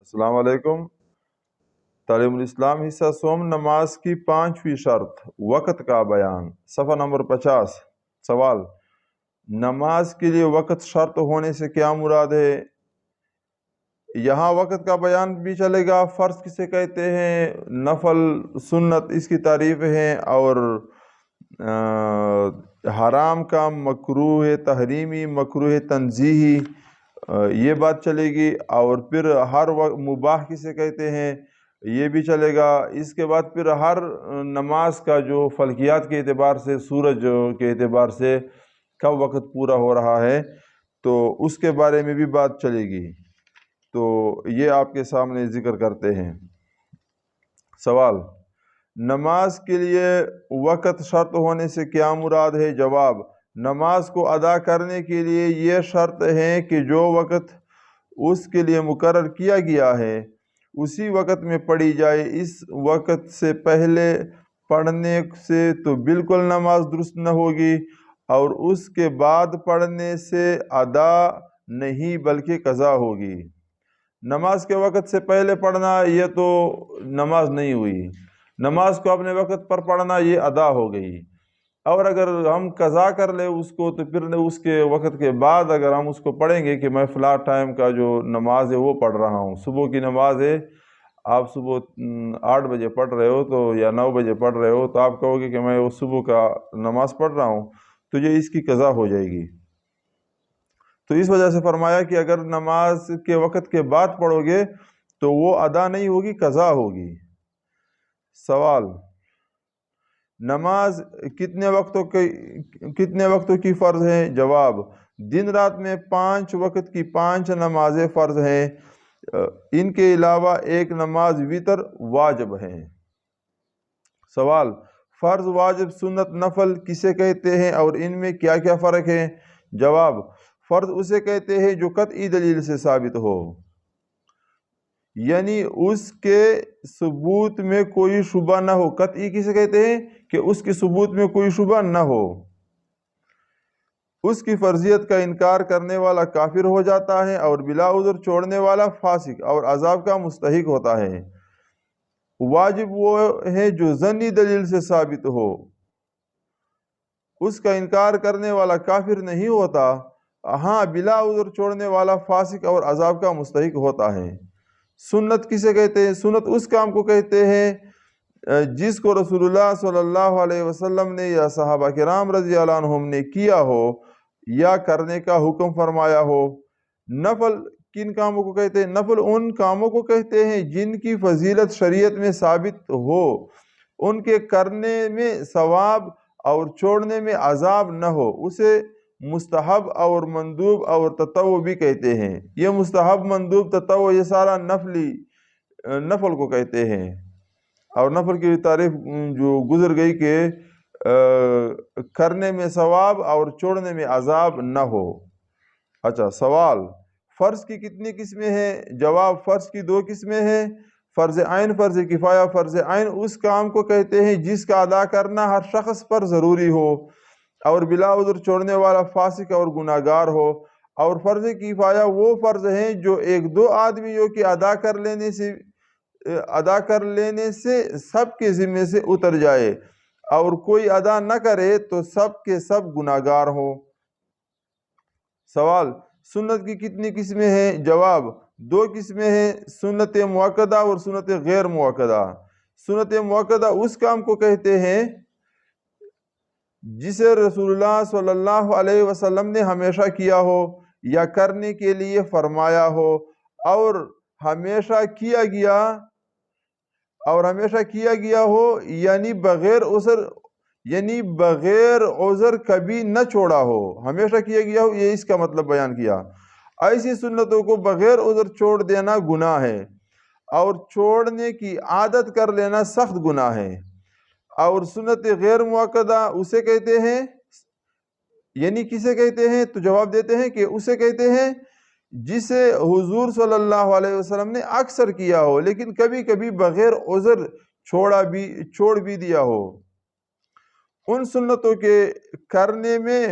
السلام علیکم۔ تعلیم الاسلام حصہ سوم نماز کی 5ویں شرط وقت کا بیان، صفحہ نمبر 50۔ سوال: نماز کے لیے وقت شرط ہونے سے کیا مراد ہے؟ یہاں وقت کا بیان بھی چلے گا۔ فرض کسے کہتے ہیں، نفل، سنت، اس کی تعریف ہے، اور حرام کا مکروہ تحریمی، مکروہ تنزیہی، یہ بات چلے گی۔ اور پھر ہر مباح کسے کہتے ہیں یہ بھی چلے گا۔ اس کے بعد پھر ہر نماز کا جو فلکیات کے اعتبار سے، سورج کے اعتبار سے کب وقت پورا ہو رہا ہے، تو اس کے بارے میں بھی بات چلے گی۔ تو یہ آپ کے سامنے ذکر کرتے ہیں۔ سوال: نماز کے لیے وقت شرط ہونے سے کیا مراد ہے؟ جواب: نماز کو ادا کرنے کے لیے یہ شرط ہے کہ جو وقت اس کے لیے مقرر کیا گیا ہے اسی وقت میں پڑھی جائے۔ اس وقت سے پہلے پڑھنے سے تو بالکل نماز درست نہ ہوگی، اور اس کے بعد پڑھنے سے ادا نہیں بلکہ قضا ہوگی۔ نماز کے وقت سے پہلے پڑھنا یہ تو نماز نہیں ہوئی، نماز کو اپنے وقت پر پڑھنا یہ ادا ہو گئی۔ اور اگر ہم قضا کر لیں اس کو، تو پھر اس کے وقت کے بعد اگر ہم اس کو پڑھیں گے کہ میں فلاں ٹائم کا جو نماز ہے وہ پڑھ رہا ہوں، صبح کی نماز ہے، آپ صبح 8 بجے پڑھ رہے ہو تو یا 9 بجے پڑھ رہے ہو، تو آپ کہو گے کہ میں وہ صبح کا نماز پڑھ رہا ہوں، تو یہ اس کی قضا ہو جائے گی۔ تو اس وجہ سے فرمایا کہ اگر نماز کے وقت کے بعد پڑھو گے تو وہ ادا نہیں ہوگی، قضا ہوگی۔ سوال: نماز کتنے وقتوں کی فرض ہے؟ جواب: دن رات میں 5 وقت کی 5 نمازیں فرض ہیں، ان کے علاوہ ایک نماز وتر واجب ہے۔ سوال: فرض، واجب، سنت، نفل کسے کہتے ہیں اور ان میں کیا کیا فرق ہے؟ جواب: فرض اسے کہتے ہیں جو قطعی دلیل سے ثابت ہو، یعنی اس کے ثبوت میں کوئی شبہ نہ ہو۔ قطعی کسے کہتے ہیں کہ اس کے ثبوت میں کوئی شبہ نہ ہو۔ اس کی فرضیت کا انکار کرنے والا کافر ہو جاتا ہے، اور بلا عذر چھوڑنے والا فاسق اور عذاب کا مستحق ہوتا ہے۔ واجب وہ ہے جو ظنی دلیل سے ثابت ہو، اس کا انکار کرنے والا کافر نہیں ہوتا، ہاں بلا عذر چھوڑنے والا فاسق اور عذاب کا مستحق ہوتا ہے۔ سنت کسے کہتے ہیں؟ سنت اس کام کو کہتے ہیں جس کو رسول اللہ صلی اللہ علیہ وسلم نے یا صحابہ کرام رضی اللہ عنہم نے کیا ہو یا کرنے کا حکم فرمایا ہو۔ نفل کن کاموں کو کہتے ہیں؟ نفل ان کاموں کو کہتے ہیں جن کی فضیلت شریعت میں ثابت ہو، ان کے کرنے میں ثواب اور چھوڑنے میں عذاب نہ ہو، اسے مستحب اور مندوب اور تطوع بھی کہتے ہیں۔ یہ مستحب، مندوب، تطوع یہ سارا نفل کو کہتے ہیں۔ اور نفل کی تعریف جو گزر گئی کہ کرنے میں ثواب اور چھوڑنے میں عذاب نہ ہو۔ اچھا، سوال: فرض کی کتنی قسمیں ہیں؟ جواب: فرض کی 2 قسمیں ہیں، فرض عین، فرض کفایہ۔ فرض عین اس کام کو کہتے ہیں جس کا ادا کرنا ہر شخص پر ضروری ہو اور بلا عذر چھوڑنے والا فاسق اور گناہگار ہو۔ اور فرض کفایہ وہ فرض ہیں جو 1-2 آدمیوں کے ادا کر لینے سے سب کے ذمے سے اتر جائے، اور کوئی ادا نہ کرے تو سب کے سب گناہگار ہوں۔ سوال: سنت کی کتنی قسمیں ہیں؟ جواب: 2 قسمیں ہیں، سنت مؤکدہ اور سنت غیر مؤکدہ۔ سنت مؤکدہ اس کام کو کہتے ہیں جسے رسول اللہ صلی اللہ علیہ وسلم نے ہمیشہ کیا ہو یا کرنے کے لیے فرمایا ہو، اور ہمیشہ کیا گیا ہو، یعنی بغیر عذر کبھی نہ چھوڑا ہو۔ ہمیشہ کیا گیا ہو، یہ اس کا مطلب بیان کیا۔ ایسی سنتوں کو بغیر عذر چھوڑ دینا گناہ ہے، اور چھوڑنے کی عادت کر لینا سخت گناہ ہے۔ اور سنت غیر مؤکدہ اسے کہتے ہیں، یعنی کسے کہتے ہیں؟ تو جواب دیتے ہیں کہ اسے کہتے ہیں جسے حضور صلی اللہ علیہ وسلم نے اکثر کیا ہو لیکن کبھی کبھی بغیر عذر چھوڑ بھی دیا ہو۔ ان سنتوں کے کرنے میں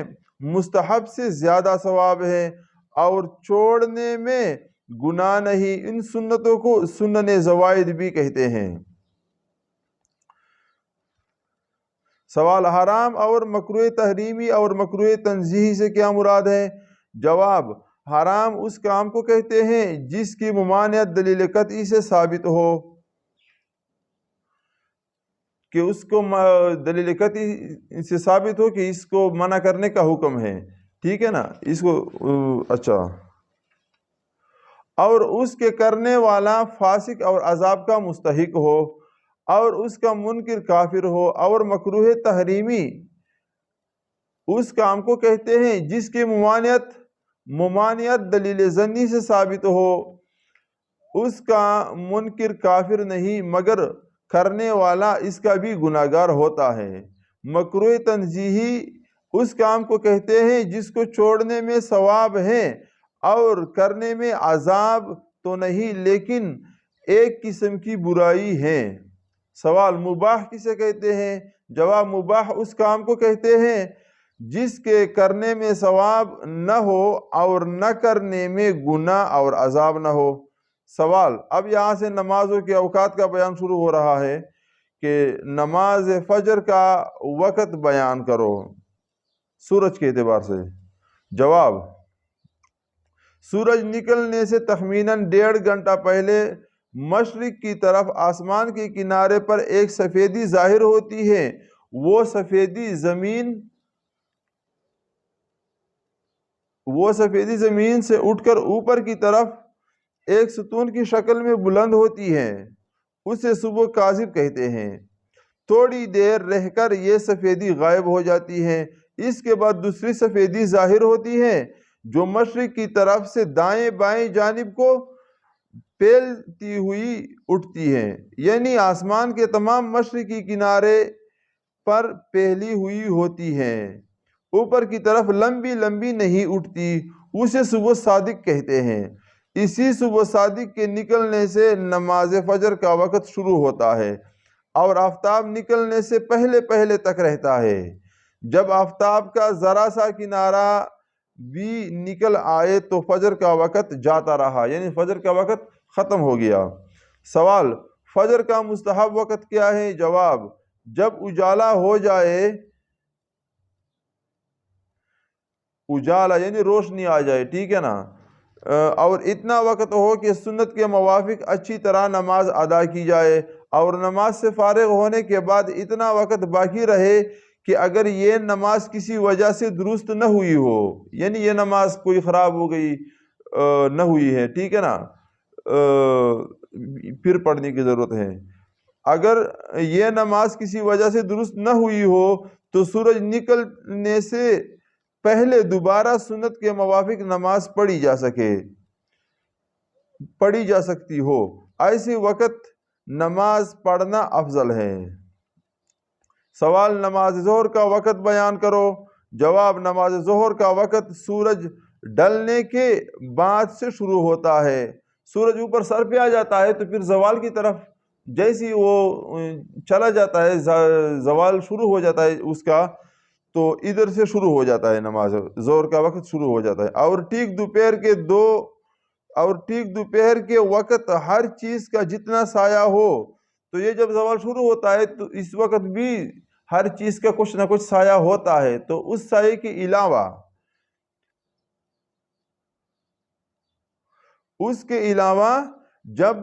مستحب سے زیادہ ثواب ہے، اور چھوڑنے میں گناہ نہیں۔ ان سنتوں کو سنن زوائد بھی کہتے ہیں۔ سوال، حرام اور مکروہ تحریمی اور مکروہ تنزیہی سے کیا مراد ہے؟ جواب، حرام اس کام کو کہتے ہیں جس کی ممانعت دلیل قطعی سے ثابت ہو، کہ اس کو دلیل قطعی سے ثابت ہو کہ اس کو منع کرنے کا حکم ہے، ٹھیک ہے نا، اس کو اچھا، اور اس کے کرنے والا فاسق اور عذاب کا مستحق ہو، اور اس کا منکر کافر ہو۔ اور مکروہ تحریمی اس کام کو کہتے ہیں جس کی ممانعت دلیل ظنی سے ثابت ہو، اس کا منکر کافر نہیں مگر کرنے والا اس کا بھی گناہگار ہوتا ہے۔ مکروہ تنزیہی اس کام کو کہتے ہیں جس کو چھوڑنے میں ثواب ہے اور کرنے میں عذاب تو نہیں لیکن ایک قسم کی برائی ہے۔ سوال، مباح کسے کہتے ہیں؟ جواب، مباح اس کام کو کہتے ہیں جس کے کرنے میں ثواب نہ ہو اور نہ کرنے میں گناہ اور عذاب نہ ہو۔ سوال، اب یہاں سے نمازوں کے اوقات کا بیان شروع ہو رہا ہے کہ نماز فجر کا وقت بیان کرو سورج کے اعتبار سے۔ جواب، سورج نکلنے سے تخمیناً 1.5 گھنٹہ پہلے مشرق کی طرف آسمان کے کنارے پر ایک سفیدی ظاہر ہوتی ہے۔ وہ سفیدی زمین سے اٹھ کر اوپر کی طرف ایک ستون کی شکل میں بلند ہوتی ہے، اسے صبح کاذب کہتے ہیں۔ تھوڑی دیر رہ کر یہ سفیدی غائب ہو جاتی ہے، اس کے بعد دوسری سفیدی ظاہر ہوتی ہے جو مشرق کی طرف سے دائیں بائیں جانب کو پھیلتی ہوئی اٹھتی ہے، یعنی آسمان کے تمام مشرقی کنارے پر پھیلی ہوئی ہوتی ہے، اوپر کی طرف لمبی لمبی نہیں اٹھتی، اسے صبح صادق کہتے ہیں۔ اسی صبح صادق کے نکلنے سے نماز فجر کا وقت شروع ہوتا ہے اور آفتاب نکلنے سے پہلے پہلے تک رہتا ہے۔ جب آفتاب کا ذرا سا کنارہ بھی نکل آئے تو فجر کا وقت جاتا رہا، یعنی فجر کا وقت ختم ہو گیا۔ سوال، فجر کا مستحب وقت کیا ہے؟ جواب، جب اجالا ہو جائے، اجالا یعنی روشنی آ جائے، ٹھیک ہے نا، اور اتنا وقت ہو کہ سنت کے موافق اچھی طرح نماز ادا کی جائے، اور نماز سے فارغ ہونے کے بعد اتنا وقت باقی رہے کہ اگر یہ نماز کسی وجہ سے درست نہ ہوئی ہو، یعنی یہ نماز کوئی خراب ہو گئی نہ ہوئی ہے، ٹھیک ہے نا، پھر پڑھنے کی ضرورت ہے۔ اگر یہ نماز کسی وجہ سے درست نہ ہوئی ہو تو سورج نکلنے سے پہلے دوبارہ سنت کے موافق نماز پڑھی جا سکتی ہو، ایسے وقت نماز پڑھنا افضل ہے۔ سوال، نماز ظہر کا وقت بیان کرو۔ جواب، نماز ظہر کا وقت سورج ڈھلنے کے بعد سے شروع ہوتا ہے۔ سورج اوپر سر پہ آ جاتا ہے تو پھر زوال کی طرف جیسی وہ چلا جاتا ہے، زوال شروع ہو جاتا ہے اس کا، تو ادھر سے شروع ہو جاتا ہے، نماز ظہر کا وقت شروع ہو جاتا ہے۔ اور ٹھیک دوپہر کے وقت ہر چیز کا جتنا سایہ ہو، تو یہ جب زوال شروع ہوتا ہے تو اس وقت بھی ہر چیز کا کچھ نہ کچھ سایہ ہوتا ہے، تو اس سایہ کے علاوہ جب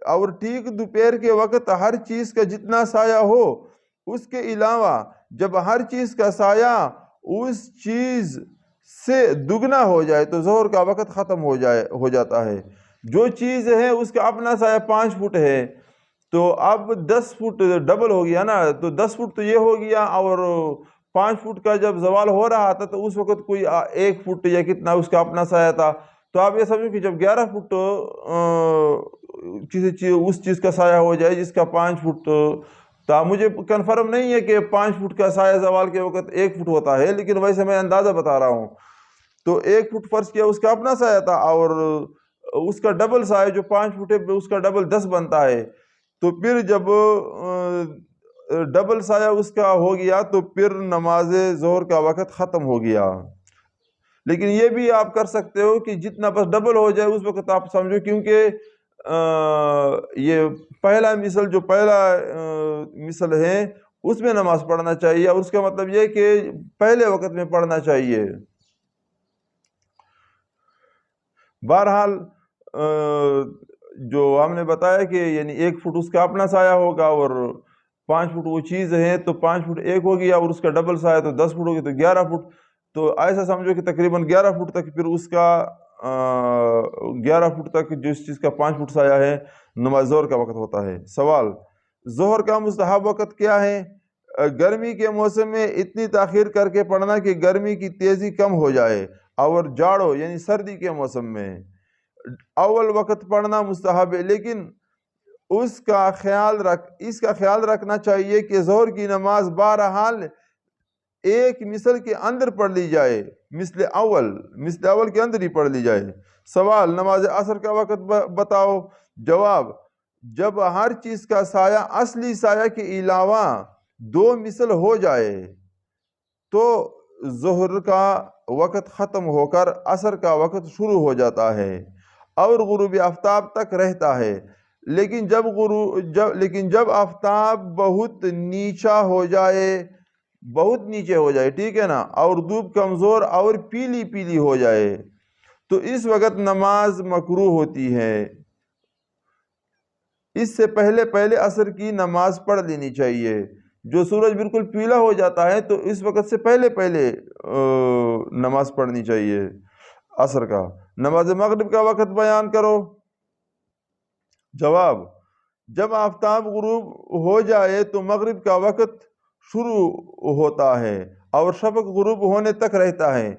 اور ٹھیک دوپہر کے وقت ہر چیز کا جتنا سایہ ہو، اس کے علاوہ جب ہر چیز کا سایہ اس چیز سے دگنا ہو جائے تو ظہر کا وقت ختم ہو جاتا ہے۔ جو چیز ہے اس کا اپنا سایہ 5 فٹ ہے تو اب 10 فٹ ڈبل ہو گیا نا، تو 10 فٹ تو یہ ہو گیا، اور 5 فٹ کا جب زوال ہو رہا تھا تو اس وقت کوئی 1 فٹ یا کتنا اس کا اپنا سایہ تھا، تو آپ یہ سمجھو کہ جب 11 فٹ اس چیز کا سایہ ہو جائے جس کا 5 فٹ تھا، مجھے کنفرم نہیں ہے کہ 5 فٹ کا سایہ زوال کے وقت 1 فٹ ہوتا ہے، لیکن ویسے میں اندازہ بتا رہا ہوں، تو 1 فٹ فرض کیا اس کا اپنا سایہ تھا، اور اس کا ڈبل سایہ جو 5 فٹ ہے اس کا ڈبل 10 بنتا ہے، تو پھر جب ڈبل سایہ اس کا ہو گیا تو پھر نماز ظہر کا وقت ختم ہو گیا۔ لیکن یہ بھی آپ کر سکتے ہو کہ جتنا بس ڈبل ہو جائے اس وقت آپ سمجھو، کیونکہ یہ پہلا مثل ہے اس میں نماز پڑھنا چاہیے، اور اس کا مطلب یہ کہ پہلے وقت میں پڑھنا چاہیے۔ بہرحال جو ہم نے بتایا کہ یعنی 1 فٹ اس کا اپنا سایہ ہوگا، اور 5 فٹ وہ چیز ہے تو 5 فٹ ایک ہوگی، اور اس کا ڈبل سایہ تو 10 فٹ ہوگی تو 11 فٹ، تو ایسا سمجھو کہ تقریباً 11 فٹ تک پھر اس کا 11 فٹ تک جس چیز کا 5 فٹ سایہ ہے نماز ظہر کا وقت ہوتا ہے۔ سوال: ظہر کا مستحب وقت کیا ہے؟ گرمی کے موسم میں اتنی تاخیر کر کے پڑھنا کہ گرمی کی تیزی کم ہو جائے، اور جاڑو یعنی سردی کے موسم میں اول وقت پڑھنا مستحب ہے، لیکن اس کا خیال رکھنا چاہیے کہ ظہر کی نماز بہرحال ایک مثل کے اندر پڑھ لی جائے، مثل اول کے اندر ہی پڑھ لی جائے۔ سوال: نماز عصر کا وقت بتاؤ۔ جواب: جب ہر چیز کا سایہ اصلی سایہ کے علاوہ 2 مثل ہو جائے تو ظہر کا وقت ختم ہو کر عصر کا وقت شروع ہو جاتا ہے اور غروب آفتاب تک رہتا ہے، لیکن جب آفتاب بہت نیچے ہو جائے، ٹھیک ہے نا، اور دھوپ کمزور اور پیلی ہو جائے تو اس وقت نماز مکروہ ہوتی ہے۔ اس سے پہلے عصر کی نماز پڑھ لینی چاہیے۔ جو سورج بالکل پیلا ہو جاتا ہے تو اس وقت سے پہلے نماز پڑھنی چاہیے عصر کا۔ نماز مغرب کا وقت بیان کرو۔ جواب: جب آفتاب غروب ہو جائے تو مغرب کا وقت شروع ہوتا ہے اور شفق غروب ہونے تک رہتا ہے۔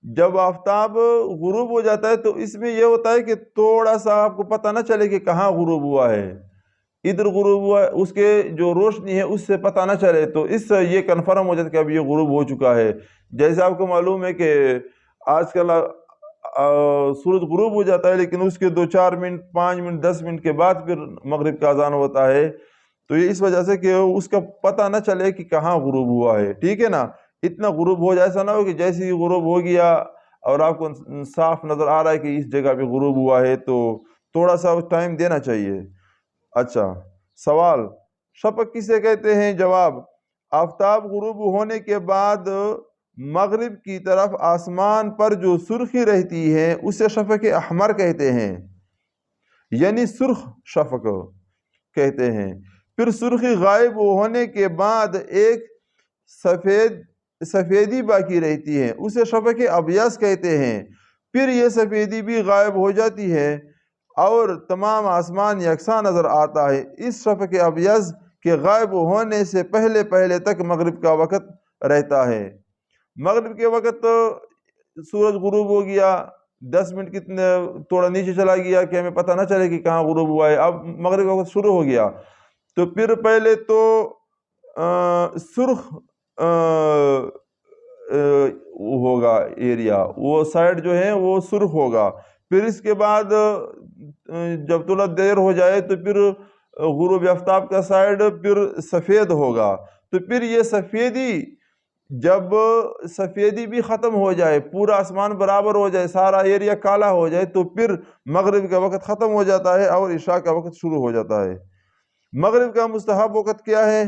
جب آفتاب غروب ہو جاتا ہے تو اس میں یہ ہوتا ہے کہ تھوڑا سا آپ کو پتہ نہ چلے کہ کہاں غروب ہوا ہے، ادھر غروب ہوا ہے، اس کے جو روشنی ہے اس سے پتہ نہ چلے، تو اس سے یہ کنفرم ہو جاتا ہے کہ اب یہ غروب ہو چکا ہے۔ جیسے آپ کو معلوم ہے کہ آج کل سورج غروب ہو جاتا ہے لیکن اس کے 2-4 منٹ 5 منٹ 10 منٹ کے بعد پھر مغرب کا اذان ہوتا ہے، تو یہ اس وجہ سے کہ اس کا پتہ نہ چلے کہ کہاں غروب ہوا ہے، ٹھیک ہے نا۔ اتنا غروب ہو جائے، ایسا نہ ہو کہ جیسے ہی غروب ہو گیا اور آپ کو صاف نظر آ رہا ہے کہ اس جگہ پہ غروب ہوا ہے، تو تھوڑا سا ٹائم دینا چاہیے۔ اچھا، سوال: شفق کسے کہتے ہیں؟ جواب: آفتاب غروب ہونے کے بعد مغرب کی طرف آسمان پر جو سرخی رہتی ہے اسے شفق احمر کہتے ہیں، یعنی سرخ شفق کہتے ہیں۔ پھر سرخی غائب ہونے کے بعد ایک سفیدی باقی رہتی ہے، اسے شفق ابیض کہتے ہیں۔ پھر یہ سفیدی بھی غائب ہو جاتی ہے اور تمام آسمان یکساں نظر آتا ہے۔ اس شفق ابیض کے غائب ہونے سے پہلے تک مغرب کا وقت رہتا ہے۔ مغرب کے وقت سورج غروب ہو گیا، 10 منٹ کتنے تھوڑا نیچے چلا گیا کہ ہمیں پتہ نہ چلے کہ کہاں غروب ہوا ہے، اب مغرب کا وقت شروع ہو گیا، تو پھر پہلے تو سرخ ہوگا ایریا، وہ سائڈ جو ہے وہ سرخ ہوگا، پھر اس کے بعد جب تھوڑا دیر ہو جائے تو پھر غروب آفتاب کا سائڈ پھر سفید ہوگا، تو پھر یہ جب سفیدی بھی ختم ہو جائے، پورا آسمان برابر ہو جائے، سارا ایریا کالا ہو جائے، تو پھر مغرب کا وقت ختم ہو جاتا ہے اور عشاء کا وقت شروع ہو جاتا ہے۔ مغرب کا مستحب وقت کیا ہے؟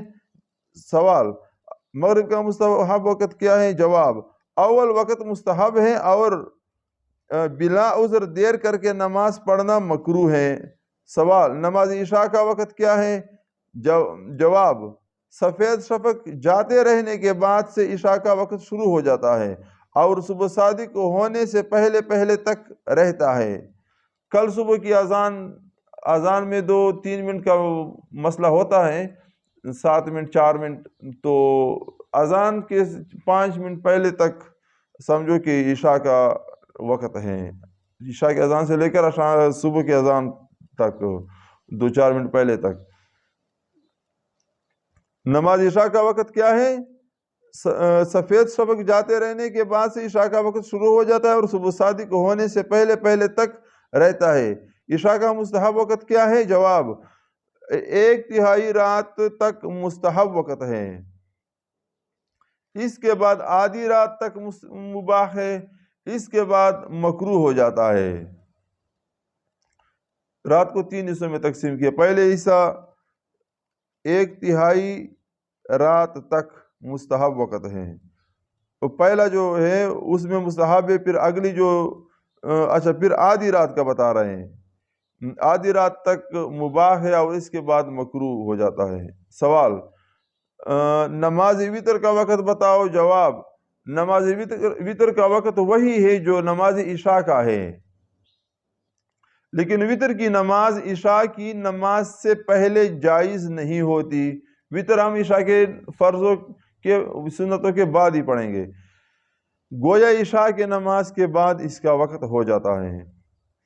سوال: مغرب کا مستحب وقت کیا ہے؟ جواب: اول وقت مستحب ہے اور بلا عذر دیر کر کے نماز پڑھنا مکروہ ہے۔ سوال: نماز عشاء کا وقت کیا ہے؟ جواب: سفید شفق جاتے رہنے کے بعد سے عشاء کا وقت شروع ہو جاتا ہے اور صبح صادق ہونے سے پہلے تک رہتا ہے۔ کل صبح کی اذان میں 2-3 منٹ کا مسئلہ ہوتا ہے، 7 منٹ 4 منٹ، تو اذان کے 5 منٹ پہلے تک سمجھو کہ عشاء کا وقت ہے، عشاء کی اذان سے لے کر صبح کی اذان تک 2-4 منٹ پہلے تک۔ نماز عشاء کا وقت کیا ہے؟ سفید شفق جاتے رہنے کے بعد سے عشاء کا وقت شروع ہو جاتا ہے اور صبح صادق ہونے سے پہلے تک رہتا ہے۔ عشاء کا مستحب وقت کیا ہے؟ جواب: 1/3 رات تک مستحب وقت ہے، اس کے بعد آدھی رات تک مباح ہے، اس کے بعد مکروہ ہو جاتا ہے۔ رات کو 3 حصوں میں تقسیم کیا، پہلے حصہ 1/3 رات تک مستحب وقت ہے، تو پہلا جو ہے اس میں مستحب ہے، پھر اگلی جو اچھا پھر آدھی رات کا بتا رہے ہیں، آدھی رات تک مباح ہے اور اس کے بعد مکروہ ہو جاتا ہے۔ سوال، نماز وتر کا وقت بتاؤ۔ جواب، نماز وتر کا وقت وہی ہے جو نماز عشاء کا ہے، لیکن وتر کی نماز عشاء کی نماز سے پہلے جائز نہیں ہوتی۔ وتر ہم عشاء کے فرضوں کے سنتوں کے بعد ہی پڑھیں گے، گویا عشاء کے نماز کے بعد اس کا وقت ہو جاتا ہے۔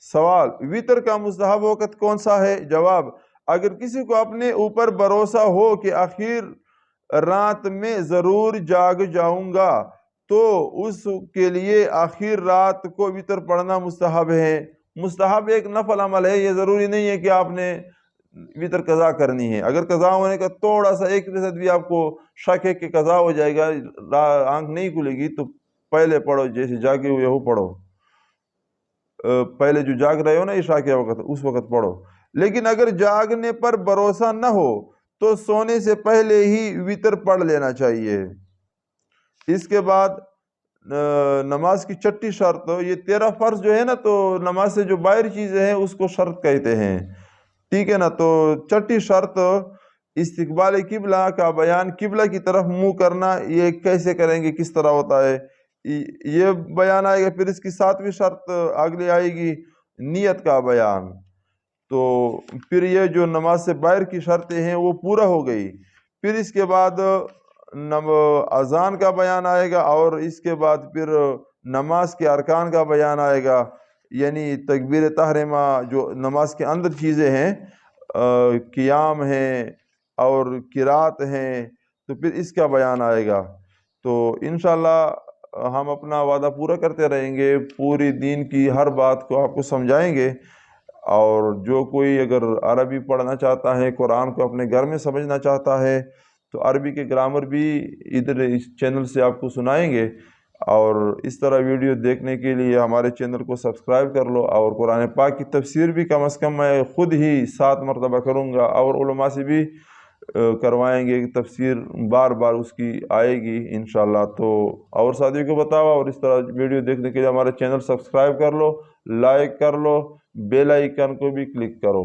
سوال، وتر کا مستحب وقت کون سا ہے؟ جواب، اگر کسی کو اپنے اوپر بھروسہ ہو کہ آخر رات میں ضرور جاگ جاؤں گا تو اس کے لیے آخر رات کو وتر پڑھنا مستحب ہے۔ مستحب ایک نفل عمل ہے، یہ ضروری نہیں ہے کہ آپ نے وتر قضا کرنی ہے۔ اگر قضا ہونے کا تھوڑا سا 1% بھی آپ کو شک ہے کہ قضا ہو جائے گا، آنکھ نہیں کھلے گی، تو پہلے پڑھو، جیسے جاگے ہوئے ہو پڑھو، پہلے جو جاگ رہے ہو نا عشاء کے وقت، اس وقت پڑھو۔ لیکن اگر جاگنے پر بھروسہ نہ ہو تو سونے سے پہلے ہی وتر پڑھ لینا چاہیے۔ اس کے بعد نماز کی چھٹی شرط، یہ 13 فرض جو ہے نا، تو نماز سے جو باہر چیزیں ہیں اس کو شرط کہتے ہیں، ٹھیک ہے نا۔ تو چھٹی شرط استقبال قبلہ کا بیان، قبلہ کی طرف منہ کرنا، یہ کیسے کریں گے، کس طرح ہوتا ہے، یہ بیان آئے گا۔ پھر اس کی 7ویں شرط اگلی آئے گی، نیت کا بیان۔ تو پھر یہ جو نماز سے باہر کی شرطیں ہیں وہ پورا ہو گئی۔ پھر اس کے بعد اذان کا بیان آئے گا، اور اس کے بعد پھر نماز کے ارکان کا بیان آئے گا، یعنی تکبیر تحریمہ، جو نماز کے اندر چیزیں ہیں، قیام ہیں اور قرات ہیں، تو پھر اس کا بیان آئے گا۔ تو انشاءاللہ ہم اپنا وعدہ پورا کرتے رہیں گے، پوری دین کی ہر بات کو آپ کو سمجھائیں گے، اور جو کوئی اگر عربی پڑھنا چاہتا ہے، قرآن کو اپنے گھر میں سمجھنا چاہتا ہے، تو عربی کے گرامر بھی ادھر اس چینل سے آپ کو سنائیں گے۔ اور اس طرح ویڈیو دیکھنے کے لیے ہمارے چینل کو سبسکرائب کر لو، اور قرآن پاک کی تفسیر بھی کم از کم میں خود ہی 7 مرتبہ کروں گا، اور علماء سے بھی کروائیں گے، تفسیر بار بار اس کی آئے گی انشاءاللہ۔ تو اور ساتھیوں کو بتاؤ، اور اس طرح ویڈیو دیکھنے کے لیے ہمارے چینل سبسکرائب کر لو، لائک کر لو، بیل آئیکن کو بھی کلک کرو۔